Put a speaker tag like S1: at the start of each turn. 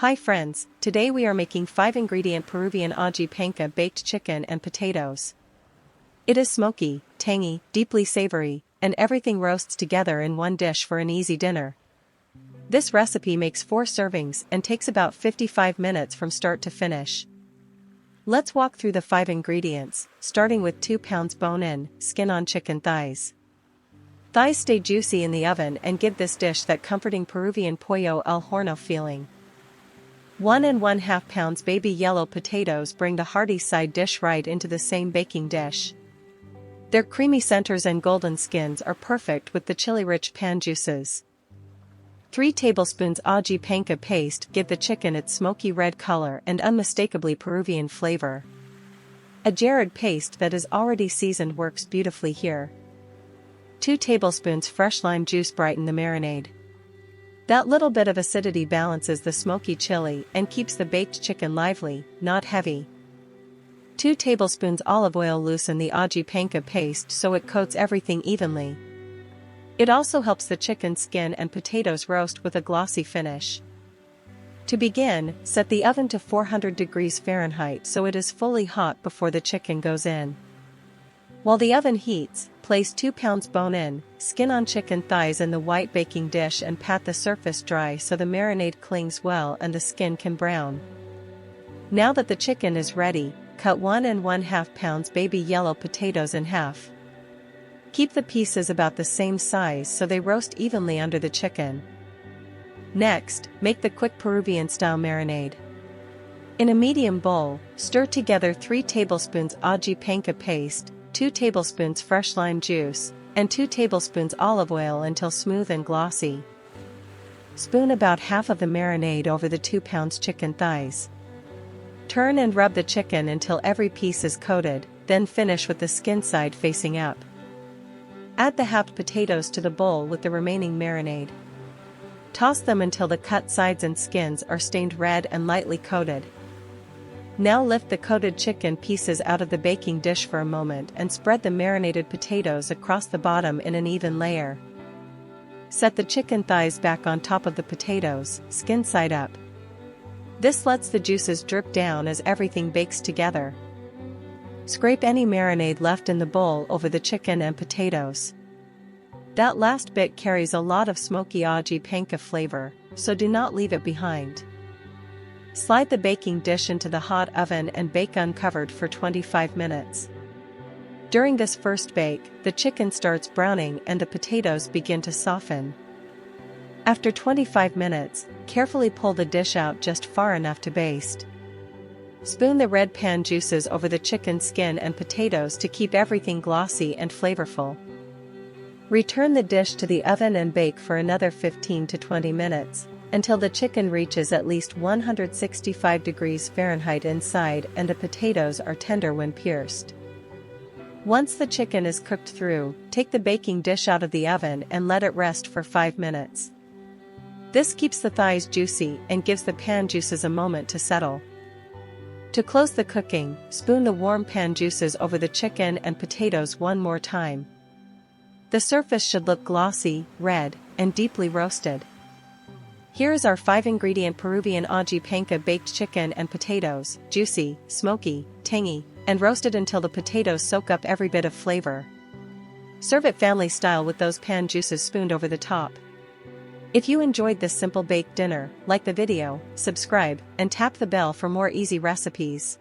S1: Hi friends, today we are making 5-ingredient Peruvian Ají Panca baked chicken and potatoes. It is smoky, tangy, deeply savory, and everything roasts together in one dish for an easy dinner. This recipe makes 4 servings and takes about 55 minutes from start to finish. Let's walk through the 5 ingredients, starting with 2 pounds bone-in, skin-on chicken thighs. Thighs stay juicy in the oven and give this dish that comforting Peruvian pollo al horno feeling. 1 1/2 pounds baby yellow potatoes bring the hearty side dish right into the same baking dish. Their creamy centers and golden skins are perfect with the chili-rich pan juices. 3 tablespoons Ají Panca paste give the chicken its smoky red color and unmistakably Peruvian flavor. A jarred paste that is already seasoned works beautifully here. 2 tablespoons fresh lime juice brighten the marinade. That little bit of acidity balances the smoky chili and keeps the baked chicken lively, not heavy. 2 tablespoons olive oil loosen the Ají Panca paste so it coats everything evenly. It also helps the chicken skin and potatoes roast with a glossy finish. To begin, set the oven to 400 degrees Fahrenheit so it is fully hot before the chicken goes in. While the oven heats, place 2 pounds bone-in, skin-on chicken thighs in the white baking dish and pat the surface dry so the marinade clings well and the skin can brown. Now that the chicken is ready, cut 1 1/2 pounds baby yellow potatoes in half. Keep the pieces about the same size so they roast evenly under the chicken. Next, make the quick Peruvian-style marinade. In a medium bowl, stir together 3 tablespoons Ají Panca paste, 2 tablespoons fresh lime juice, and 2 tablespoons olive oil until smooth and glossy. Spoon about half of the marinade over the 2 pounds chicken thighs. Turn and rub the chicken until every piece is coated, then finish with the skin side facing up. Add the halved potatoes to the bowl with the remaining marinade. Toss them until the cut sides and skins are stained red and lightly coated. Now lift the coated chicken pieces out of the baking dish for a moment and spread the marinated potatoes across the bottom in an even layer. Set the chicken thighs back on top of the potatoes, skin side up. This lets the juices drip down as everything bakes together. Scrape any marinade left in the bowl over the chicken and potatoes. That last bit carries a lot of smoky Ají Panca flavor, so do not leave it behind. Slide the baking dish into the hot oven and bake uncovered for 25 minutes. During this first bake, the chicken starts browning and the potatoes begin to soften. After 25 minutes, carefully pull the dish out just far enough to baste. Spoon the red pan juices over the chicken skin and potatoes to keep everything glossy and flavorful. Return the dish to the oven and bake for another 15 to 20 minutes, until the chicken reaches at least 165 degrees Fahrenheit inside and the potatoes are tender when pierced. Once the chicken is cooked through, take the baking dish out of the oven and let it rest for 5 minutes. This keeps the thighs juicy and gives the pan juices a moment to settle. To close the cooking, spoon the warm pan juices over the chicken and potatoes one more time. The surface should look glossy, red, and deeply roasted. Here is our 5-ingredient Peruvian Ají Panca baked chicken and potatoes, juicy, smoky, tangy, and roasted until the potatoes soak up every bit of flavor. Serve it family style with those pan juices spooned over the top. If you enjoyed this simple baked dinner, like the video, subscribe, and tap the bell for more easy recipes.